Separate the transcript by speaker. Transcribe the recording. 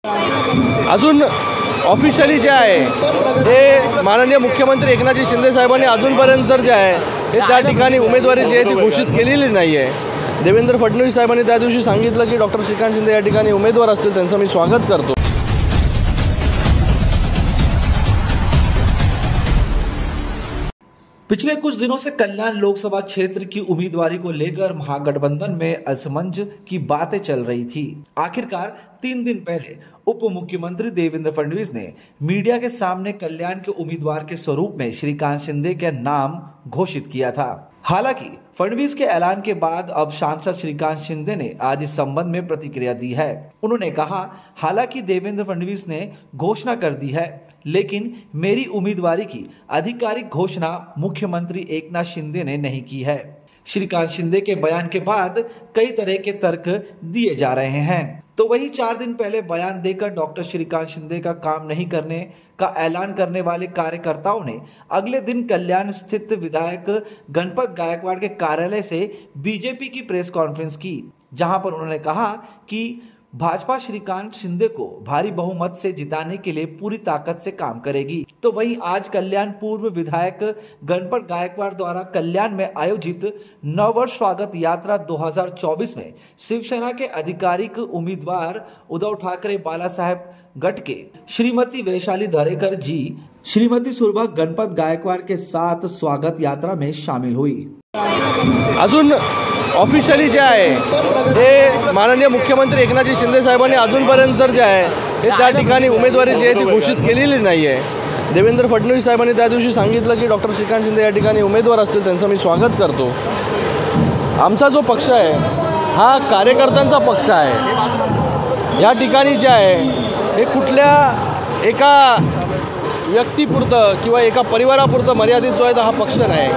Speaker 1: अजून ऑफिशियली जे आहे हे माननीय मुख्यमंत्री एकनाथ शिंदे साहेबांनी अजूनपर्यंत जे आहे हे त्या ठिकाणी उमेदवारी जी आहे ती घोषित केलेली नाही आहे। देवेंद्र फडणवीस साहेबांनी त्या दिवशी सांगितलं की डॉक्टर श्रीकांत शिंदे या ठिकाणी उमेदवार असतील, त्यांचं मी स्वागत करतो।
Speaker 2: पिछले कुछ दिनों से कल्याण लोकसभा क्षेत्र की उम्मीदवारी को लेकर महागठबंधन में असमंजस की बातें चल रही थी। आखिरकार 3 दिन पहले उप मुख्यमंत्री देवेंद्र फडणवीस ने मीडिया के सामने कल्याण के उम्मीदवार के स्वरूप में श्रीकांत शिंदे का नाम घोषित किया था। हालांकि फडणवीस के ऐलान के बाद अब सांसद श्रीकांत शिंदे ने आज इस संबंध में प्रतिक्रिया दी है। उन्होंने कहा, हालांकि देवेंद्र फडणवीस ने घोषणा कर दी है, लेकिन मेरी उम्मीदवारी की आधिकारिक घोषणा मुख्यमंत्री एकनाथ शिंदे ने नहीं की है। श्रीकांत शिंदे के बयान के बाद कई तरह के तर्क दिए जा रहे हैं। तो वही 4 दिन पहले बयान देकर डॉक्टर श्रीकांत शिंदे का काम नहीं करने का ऐलान करने वाले कार्यकर्ताओं ने अगले दिन कल्याण स्थित विधायक गणपत गायकवाड़ के कार्यालय से बीजेपी की प्रेस कॉन्फ्रेंस की, जहां पर उन्होंने कहा कि भाजपा श्रीकांत शिंदे को भारी बहुमत से जिताने के लिए पूरी ताकत से काम करेगी। तो वहीं आज कल्याण पूर्व विधायक गणपत गायकवाड़ द्वारा कल्याण में आयोजित नववर्ष स्वागत यात्रा 2024 में शिवसेना के आधिकारिक उम्मीदवार उद्धव ठाकरे बाला साहेब गट के श्रीमती वैशाली धरेकर जी श्रीमती सुरभा गणपत गायकवाड़ के साथ स्वागत यात्रा में शामिल हुई।
Speaker 1: अजून ऑफिशियली जे आहे हे माननीय मुख्यमंत्री एकनाथ शिंदे साहेबांनी अजूनपर्यंत जे आहे हे त्या ठिकाणी उमेदवारी जी आहे ती घोषित केलेली नाही आहे। देवेंद्र फडणवीस साहेबांनी त्या दिवशी सांगितलं की डॉक्टर श्रीकांत शिंदे या ठिकाणी उमेदवार असतील, त्यांचं मी स्वागत करतो। आमचा जो पक्ष आहे हा कार्यकर्त्यांचा पक्ष आहे। या ठिकाणी जे आहे हे कुठल्या एका व्यक्तीपुरतं किंवा एका परिवारापुरतं मर्यादित जो आहे हा पक्ष नाही।